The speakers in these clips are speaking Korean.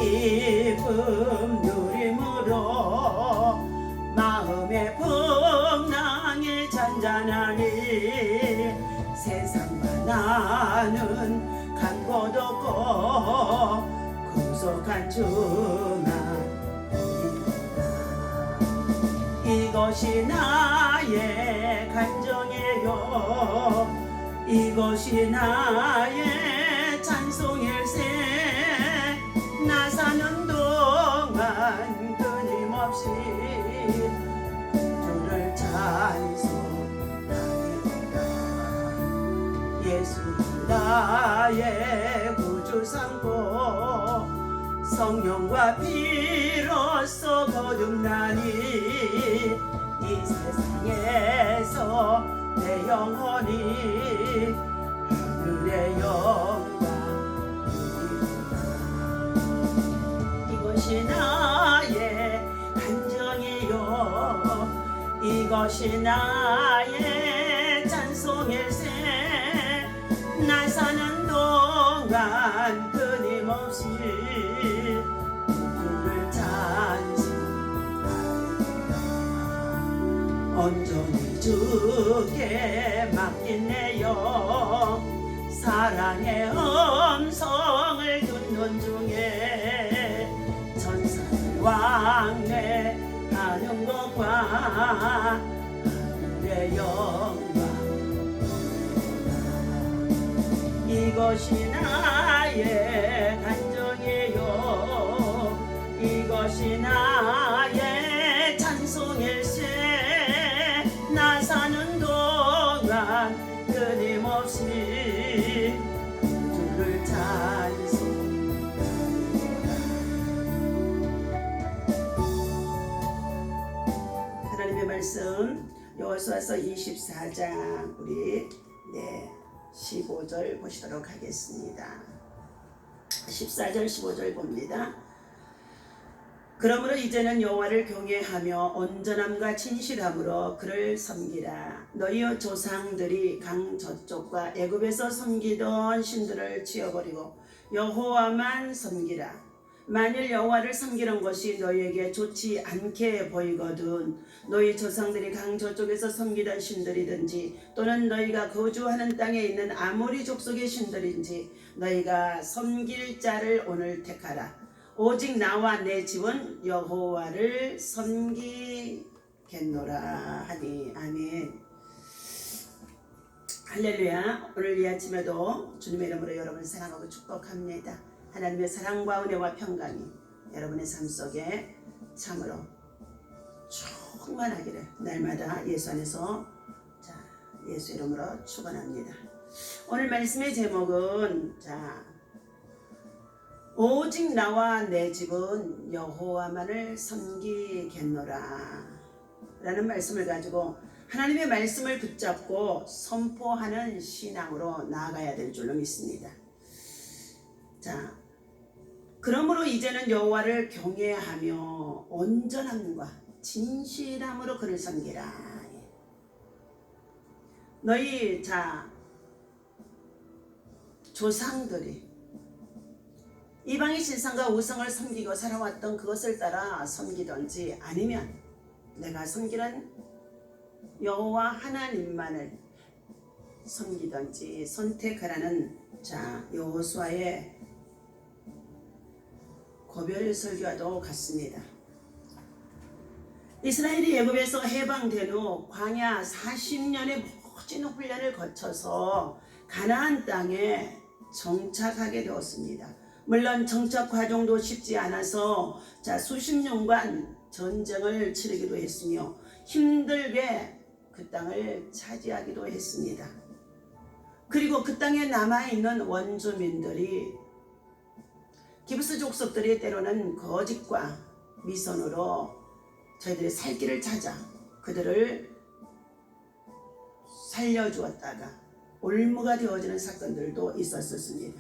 기쁨 누림으로 마음의 풍랑이 잔잔하니 세상과 나는 간 곳 없고 구속한 주만 이것이 나의 간정이요 이것이 나의 찬송일세 나 사는 동안 끊임없이 주를 찬송하리라 예수 나의 구주 삼고 성령과 피로써 거듭나니 이 세상에서 내 영혼이 하늘의 영광 이것이 나의 간정이요 이것이 나의 찬송일세 나 사는 동안 끊임없이 주를 찬송하리라 온전히 주께 맡긴 내 영 사랑의 음성을 듣는 중에 천사의 왕래하는 것과 하늘의 영광 이것이 나의 간정이요 이것이 나의 찬송일세 나 사는 동안 끊임없이 주를 찬송하리라 하나님의 말씀 여호수아서 24장 우리 15절 보시도록 하겠습니다. 14절 15절 봅니다. 그러므로 이제는 여호와를 경외하며 온전함과 진실함으로 그를 섬기라. 너희 조상들이 강 저쪽과 애굽에서 섬기던 신들을 치워버리고 여호와만 섬기라. 만일 여호와를 섬기는 것이 너희에게 좋지 않게 보이거든 너희 조상들이 강 저쪽에서 섬기던 신들이든지 또는 너희가 거주하는 땅에 있는 아모리 족속의 신들인지 너희가 섬길 자를 오늘 택하라. 오직 나와 내 집은 여호와를 섬기겠노라 하니 아멘. 할렐루야. 오늘 이 아침에도 주님의 이름으로 여러분을 사랑하고 축복합니다. 하나님의 사랑과 은혜와 평강이 여러분의 삶 속에 참으로 충만하기를 날마다 예수 안에서 예수 이름으로 축원합니다. 오늘 말씀의 제목은 오직 나와 내 집은 여호와만을 섬기겠노라 라는 말씀을 가지고 하나님의 말씀을 붙잡고 선포하는 신앙으로 나아가야 될 줄로 믿습니다. 그러므로 이제는 여호와를 경외하며 온전함과 진실함으로 그를 섬기라. 너희 조상들이 이방의 신상과 우상을 섬기고 살아왔던 그것을 따라 섬기든지 아니면 내가 섬기는 여호와 하나님만을 섬기든지 선택하라는 여호수아의 고별 설교와도 같습니다. 이스라엘이 애굽에서 해방된 후 광야 40년의 모진 훈련을 거쳐서 가나안 땅에 정착하게 되었습니다. 물론 정착 과정도 쉽지 않아서 수십 년간 전쟁을 치르기도 했으며 힘들게 그 땅을 차지하기도 했습니다. 그리고 그 땅에 남아있는 원주민들이 기브스 족속들이 때로는 거짓과 미선으로 저희들의 살 길을 찾아 그들을 살려주었다가 올무가 되어지는 사건들도 있었습니다.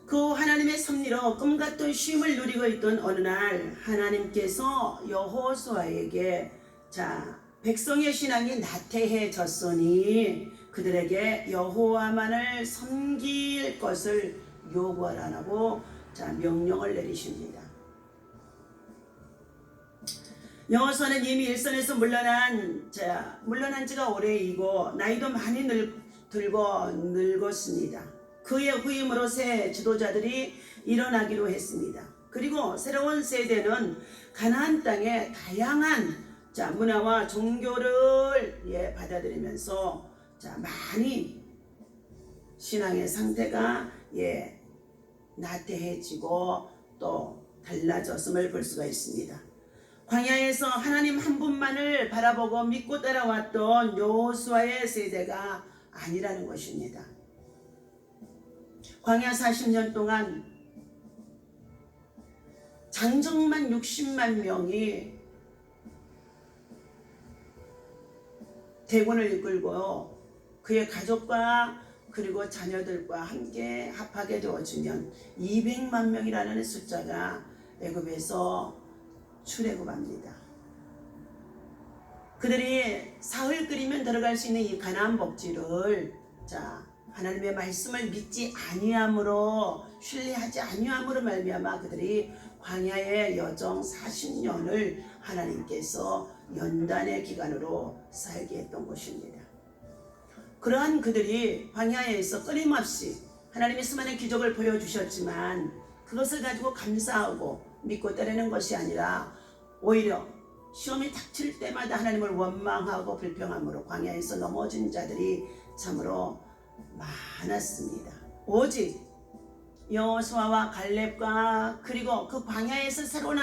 그 하나님의 섭리로 꿈같은 쉼을 누리고 있던 어느 날 하나님께서 여호수아에게 백성의 신앙이 나태해졌으니 그들에게 여호와만을 섬길 것을 요구하라고 자, 명령을 내리십니다. 여호수아는 이미 일선에서 물러난 지가 오래이고 나이도 많이 들고 늙었습니다. 그의 후임으로 새 지도자들이 일어나기로 했습니다. 그리고 새로운 세대는 가나안 땅의 다양한 문화와 종교를 받아들이면서 많이 신앙의 상태가 나태해지고 또 달라졌음을 볼 수가 있습니다. 광야에서 하나님 한 분만을 바라보고 믿고 따라왔던 여호수아의 세대가 아니라는 것입니다. 광야 40년 동안 장정만 60만 명이 대군을 이끌고 그의 가족과 그리고 자녀들과 함께 합하게 되어지면 200만 명이라는 숫자가 애굽에서 출애굽합니다. 그들이 사흘 끓이면 들어갈 수 있는 이 가나안 복지를 하나님의 말씀을 믿지 아니함으로 신뢰하지 아니함으로 말미암아 그들이 광야의 여정 40년을 하나님께서 연단의 기간으로 살게 했던 것입니다. 그러한 그들이 광야에서 끊임없이 하나님의 수많은 기적을 보여주셨지만 그것을 가지고 감사하고 믿고 따르는 것이 아니라 오히려 시험이 닥칠 때마다 하나님을 원망하고 불평함으로 광야에서 넘어진 자들이 참으로 많았습니다. 오직 여호수아와 갈렙과 그리고 그 광야에서 새로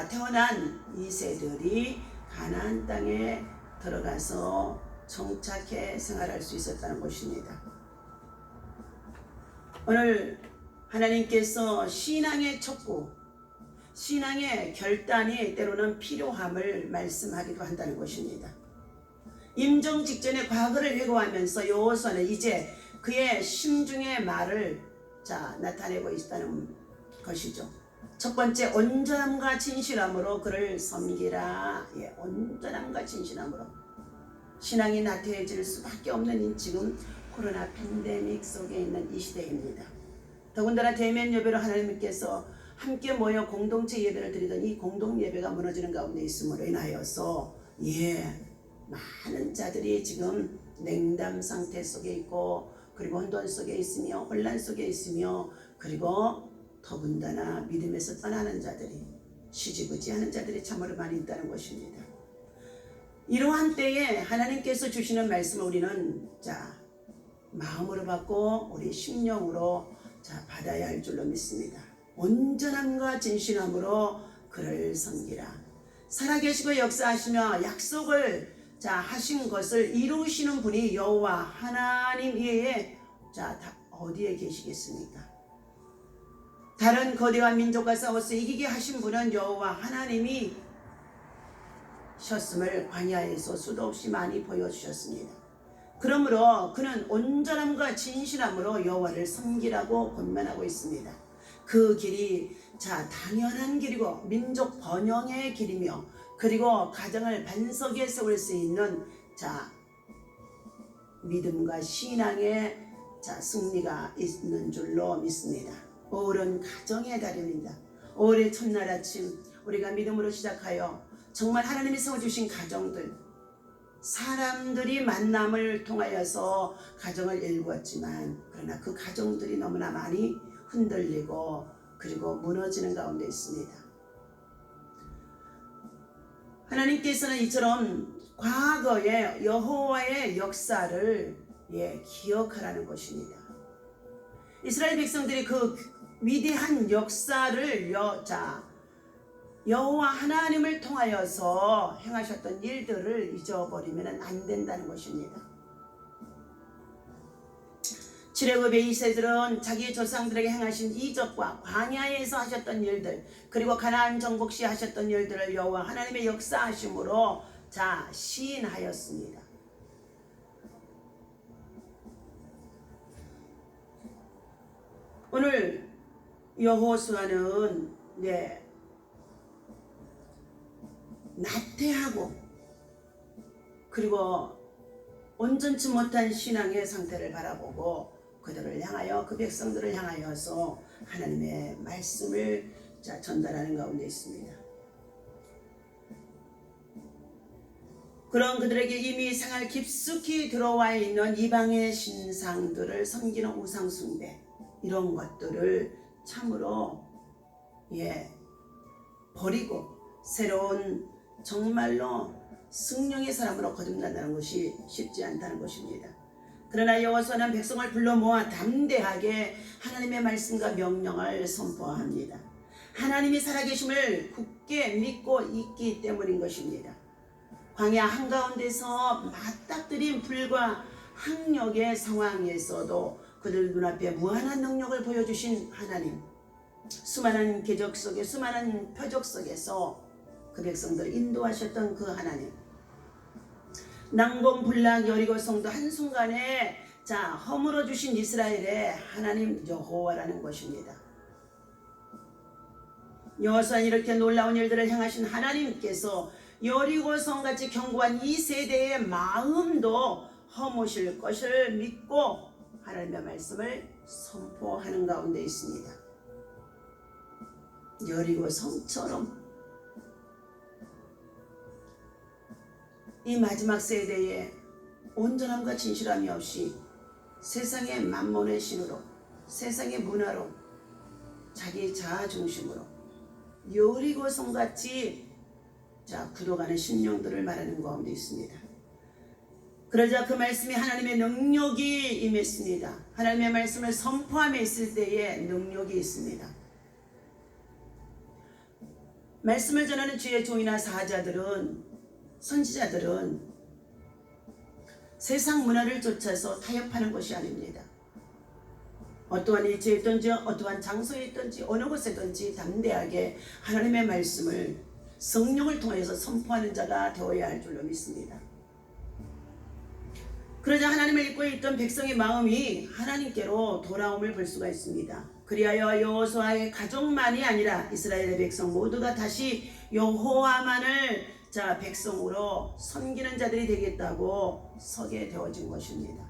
태어난 이 세들이 가나안 땅에 들어가서 정착해 생활할 수 있었다는 것입니다. 오늘 하나님께서 신앙의 촉구, 신앙의 결단이 때로는 필요함을 말씀하기도 한다는 것입니다. 임종 직전에 과거를 회고하면서 여호수아는 이제 그의 심중의 말을 나타내고 있다는 것이죠. 첫 번째, 온전함과 진실함으로 그를 섬기라. 온전함과 진실함으로. 신앙이 나태해질 수밖에 없는 지금 코로나 팬데믹 속에 있는 이 시대입니다. 더군다나 대면 예배로 하나님께서 함께 모여 공동체 예배를 드리던 이 공동 예배가 무너지는 가운데 있음으로 인하여서 많은 자들이 지금 냉담 상태 속에 있고 그리고 혼돈 속에 있으며 혼란 속에 있으며 그리고 더군다나 믿음에서 떠나는 자들이 시지부지하는 자들이 참으로 많이 있다는 것입니다. 이러한 때에 하나님께서 주시는 말씀을 우리는 마음으로 받고 우리 심령으로 받아야 할 줄로 믿습니다. 온전함과 진실함으로 그를 섬기라. 살아계시고 역사하시며 약속을 하신 것을 이루시는 분이 여호와 하나님 외에 어디에 계시겠습니까? 다른 거대한 민족과 싸워서 이기게 하신 분은 여호와 하나님이 셨음을 광야에서 수도 없이 많이 보여주셨습니다. 그러므로 그는 온전함과 진실함으로 여호와를 섬기라고 권면하고 있습니다. 그 길이 당연한 길이고 민족 번영의 길이며 그리고 가정을 반석에 세울 수 있는 믿음과 신앙의 승리가 있는 줄로 믿습니다. 오랜 가정의 달입니다. 올해 첫날 아침 우리가 믿음으로 시작하여 정말 하나님이 세워주신 가정들, 사람들이 만남을 통하여서 가정을 일구었지만 그러나 그 가정들이 너무나 많이 흔들리고 그리고 무너지는 가운데 있습니다. 하나님께서는 이처럼 과거의 여호와의 역사를 기억하라는 것입니다. 이스라엘 백성들이 그 위대한 역사를 여호와 하나님을 통하여서 행하셨던 일들을 잊어버리면 안 된다는 것입니다. 출애굽의 이 세들은 자기 조상들에게 행하신 이적과 광야에서 하셨던 일들 그리고 가나안 정복 시 하셨던 일들을 여호와 하나님의 역사하심으로 시인하였습니다. 오늘 여호수아는 나태하고 그리고 온전치 못한 신앙의 상태를 바라보고 그들을 향하여 그 백성들을 향하여서 하나님의 말씀을 전달하는 가운데 있습니다. 그런 그들에게 이미 생활 깊숙이 들어와 있는 이방의 신상들을 섬기는 우상 숭배, 이런 것들을 참으로 버리고 새로운 정말로 성령의 사람으로 거듭난다는 것이 쉽지 않다는 것입니다. 그러나 여호수아는 백성을 불러 모아 담대하게 하나님의 말씀과 명령을 선포합니다. 하나님이 살아계심을 굳게 믿고 있기 때문인 것입니다. 광야 한가운데서 맞닥뜨린 불과 학력의 상황에서도 그들 눈앞에 무한한 능력을 보여주신 하나님, 수많은 기적 속에 수많은 표적 속에서 그 백성들을 인도하셨던 그 하나님, 난공불락 여리고 성도 한순간에 허물어 주신 이스라엘의 하나님 여호와라는 것입니다. 여호수아는 이렇게 놀라운 일들을 행하신 하나님께서 여리고 성같이 견고한 이 세대의 마음도 허무실 것을 믿고 하나님의 말씀을 선포하는 가운데 있습니다. 여리고 성처럼 이 마지막 세대에 온전함과 진실함이 없이 세상의 만몬의 신으로, 세상의 문화로, 자기 자아 중심으로 여리고 성같이 굳어가는 심령들을 말하는 가운데 있습니다. 그러자 그 말씀이 하나님의 능력이 임했습니다. 하나님의 말씀을 선포함에 있을 때에 능력이 있습니다. 말씀을 전하는 주의 종이나 사자들은, 선지자들은 세상 문화를 쫓아서 타협하는 것이 아닙니다. 어떠한 위치에 있든지 어떠한 장소에 있든지 어느 곳에든지 담대하게 하나님의 말씀을 성령을 통해서 선포하는 자가 되어야 할 줄로 믿습니다. 그러자 하나님을 잊고 있던 백성의 마음이 하나님께로 돌아옴을 볼 수가 있습니다. 그리하여 여호수아의 가족만이 아니라 이스라엘의 백성 모두가 다시 여호와만을 백성으로 섬기는 자들이 되겠다고 서게 되어진 것입니다.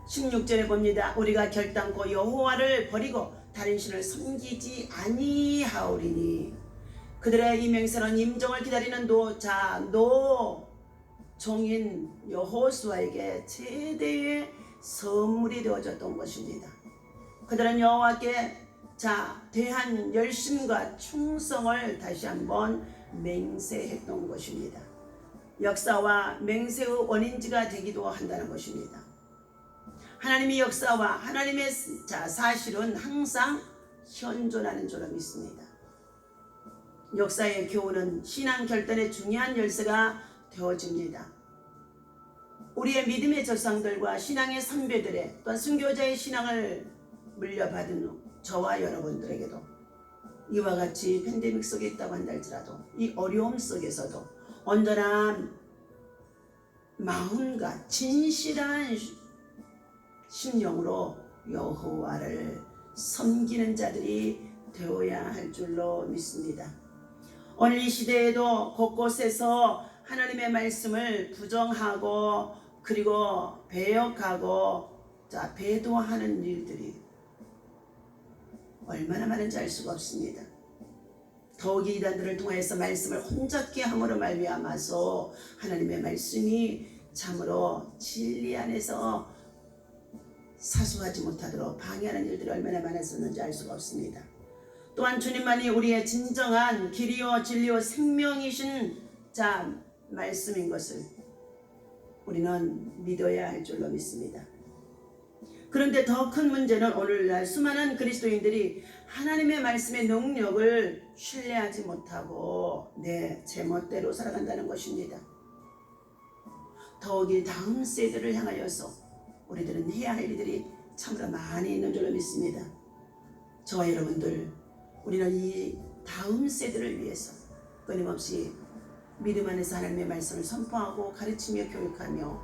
16절에 봅니다. 우리가 결단코 여호와를 버리고 다른 신을 섬기지 아니하오리니 그들의 이 맹세는 임종을 기다리는 종인 여호수아에게 최대의 선물이 되어졌던 것입니다. 그들은 여호와께 대한 열심과 충성을 다시 한번 맹세했던 것입니다. 역사와 맹세의 원인지가 되기도 한다는 것입니다. 하나님의 역사와 하나님의 사실은 항상 현존하는 줄로 믿습니다. 역사의 교훈은 신앙 결단의 중요한 열쇠가 되어집니다. 우리의 믿음의 조상들과 신앙의 선배들의 또한 순교자의 신앙을 물려받은 저와 여러분들에게도 이와 같이 팬데믹 속에 있다고 한다 할지라도 이 어려움 속에서도 온전한 마음과 진실한 심령으로 여호와를 섬기는 자들이 되어야 할 줄로 믿습니다. 오늘 이 시대에도 곳곳에서 하나님의 말씀을 부정하고 그리고 배역하고 배도하는 일들이 얼마나 많은지 알 수가 없습니다. 더욱이 이단들을 통해서 말씀을 혼잡게 함으로 말미암아서 하나님의 말씀이 참으로 진리 안에서 사수하지 못하도록 방해하는 일들이 얼마나 많았었는지 알 수가 없습니다. 또한 주님만이 우리의 진정한 길이요 진리요 생명이신 말씀인 것을 우리는 믿어야 할 줄로 믿습니다. 그런데 더 큰 문제는 오늘날 수많은 그리스도인들이 하나님의 말씀의 능력을 신뢰하지 못하고 내 제멋대로 살아간다는 것입니다. 더욱이 다음 세대를 향하여서 우리들은 해야 할 일들이 참으로 많이 있는 줄로 믿습니다. 저와 여러분들, 우리는 이 다음 세대를 위해서 끊임없이 믿음 안에서 하나님의 말씀을 선포하고 가르치며 교육하며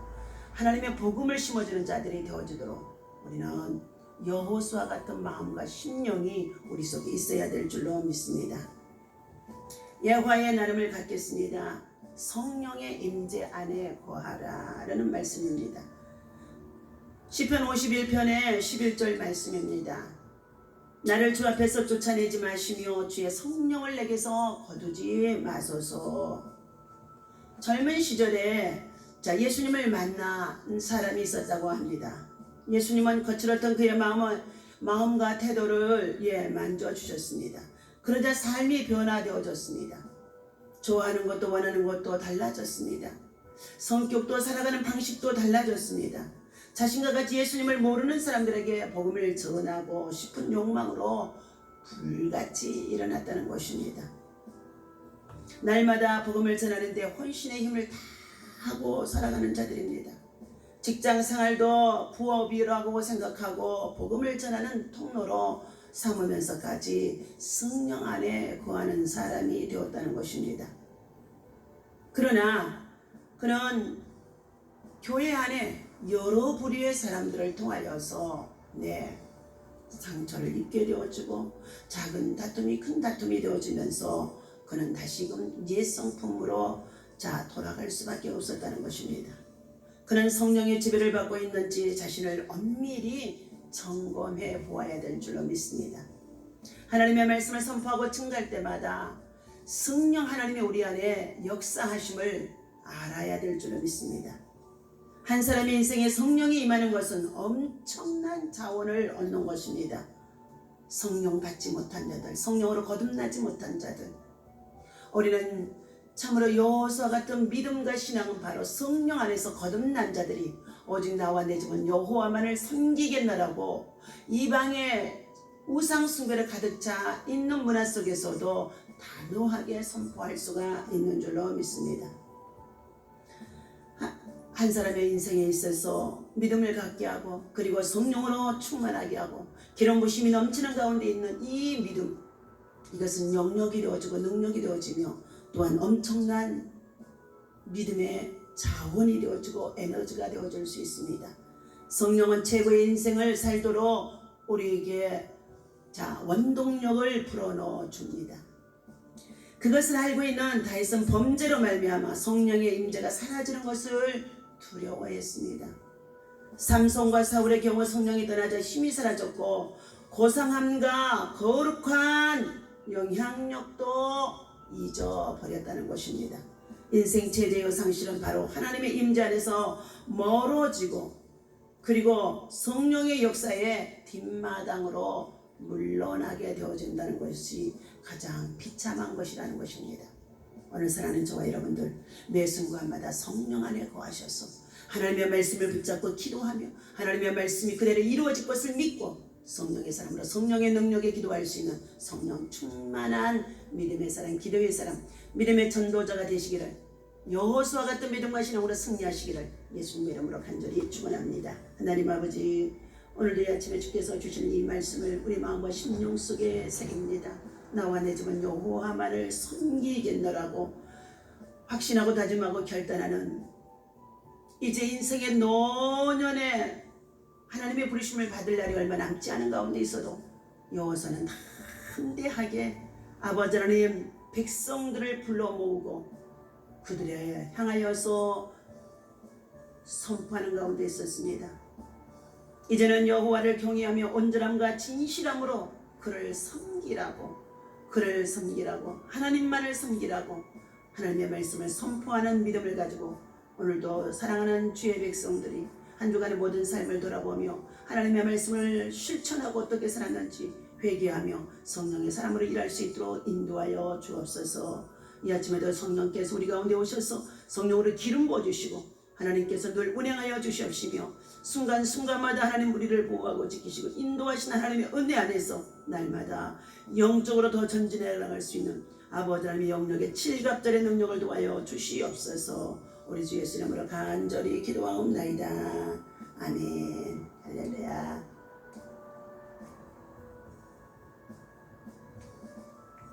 하나님의 복음을 심어주는 자들이 되어주도록 우리는 여호수아 같은 마음과 심령이 우리 속에 있어야 될 줄로 믿습니다. 여호와의 나름을 갖겠습니다. 성령의 임재 안에 거하라 라는 말씀입니다. 시편 51편의 11절 말씀입니다. 나를 주 앞에서 쫓아내지 마시며 주의 성령을 내게서 거두지 마소서. 젊은 시절에 예수님을 만난 사람이 있었다고 합니다. 예수님은 거칠었던 그의 마음과 태도를 만져주셨습니다. 그러자 삶이 변화되어졌습니다. 좋아하는 것도 원하는 것도 달라졌습니다. 성격도 살아가는 방식도 달라졌습니다. 자신과 같이 예수님을 모르는 사람들에게 복음을 전하고 싶은 욕망으로 불같이 일어났다는 것입니다. 날마다 복음을 전하는데 혼신의 힘을 다하고 살아가는 자들입니다. 직장 생활도 부업이라고 생각하고 복음을 전하는 통로로 삼으면서까지 성령 안에 거하는 사람이 되었다는 것입니다. 그러나 그는 교회 안에 여러 부류의 사람들을 통하여서 상처를 입게 되어지고 작은 다툼이 큰 다툼이 되어지면서 그는 다시금 옛 성품으로 돌아갈 수밖에 없었다는 것입니다. 그는 성령의 지배를 받고 있는지 자신을 엄밀히 점검해 보아야 될 줄로 믿습니다. 하나님의 말씀을 선포하고 증거할 때마다 성령 하나님이 우리 안에 역사하심을 알아야 될 줄로 믿습니다. 한 사람의 인생에 성령이 임하는 것은 엄청난 자원을 얻는 것입니다. 성령 받지 못한 자들, 성령으로 거듭나지 못한 자들, 우리는 참으로 여호수아 같은 믿음과 신앙은 바로 성령 안에서 거듭난 자들이 오직 나와 내 집은 여호와만을 섬기겠노라고 이방의 우상 숭배를 가득 차 있는 문화 속에서도 단호하게 선포할 수가 있는 줄로 믿습니다. 한 사람의 인생에 있어서 믿음을 갖게 하고 그리고 성령으로 충만하게 하고 기름 부심이 넘치는 가운데 있는 이 믿음, 이것은 영역이 되어지고 능력이 되어지며 또한 엄청난 믿음의 자원이 되어지고 에너지가 되어질 수 있습니다. 성령은 최고의 인생을 살도록 우리에게 원동력을 불어넣어 줍니다. 그것을 알고 있는 다윗은 범죄로 말미암아 성령의 임재가 사라지는 것을 두려워했습니다. 삼손과 사울의 경우 성령이 떠나자 힘이 사라졌고 고상함과 거룩한 영향력도 잊어버렸다는 것입니다. 인생 최대의 상실은 바로 하나님의 임재 안에서 멀어지고 그리고 성령의 역사에 뒷마당으로 물러나게 되어진다는 것이 가장 비참한 것이라는 것입니다. 오늘 사랑하는 저와 여러분들, 매 순간마다 성령 안에 거하셔서 하나님의 말씀을 붙잡고 기도하며 하나님의 말씀이 그대로 이루어질 것을 믿고 성령의 사람으로 성령의 능력에 기도할 수 있는 성령 충만한 믿음의 사람, 기도의 사람, 믿음의 전도자가 되시기를, 여호수아 같은 믿음과 신앙으로 승리하시기를 예수님의 이름으로 간절히 축원합니다. 하나님 아버지, 오늘도 이 아침에 주께서 주시는 이 말씀을 우리 마음과 심령 속에 새깁니다. 나와 내 집은 여호와만을 섬기겠노라고 확신하고 다짐하고 결단하는 이제 인생의 노년에 하나님의 부르심을 받을 날이 얼마 남지 않은 가운데 있어도 여호와서는 담대하게 아버지 하나님 백성들을 불러 모으고 그들에 향하여서 선포하는 가운데 있었습니다. 이제는 여호와를 경외하며 온전함과 진실함으로 그를 섬기라고 하나님만을 섬기라고 하나님의 말씀을 선포하는 믿음을 가지고 오늘도 사랑하는 주의 백성들이 한 주간의 모든 삶을 돌아보며 하나님의 말씀을 실천하고 어떻게 살았는지 회개하며 성령의 사람으로 일할 수 있도록 인도하여 주옵소서. 이 아침에도 성령께서 우리 가운데 오셔서 성령으로 기름 부어주시고 하나님께서 늘 운행하여 주시옵시며 순간순간마다 하나님 우리를 보호하고 지키시고 인도하신 하나님의 은혜 안에서 날마다 영적으로 더 전진해 나갈 수 있는 아버지 하나님의 영역의 칠갑절의 능력을 도하여 주시옵소서. 우리 주 예수 이름으로 간절히 기도하옵나이다. 아멘. 할렐루야.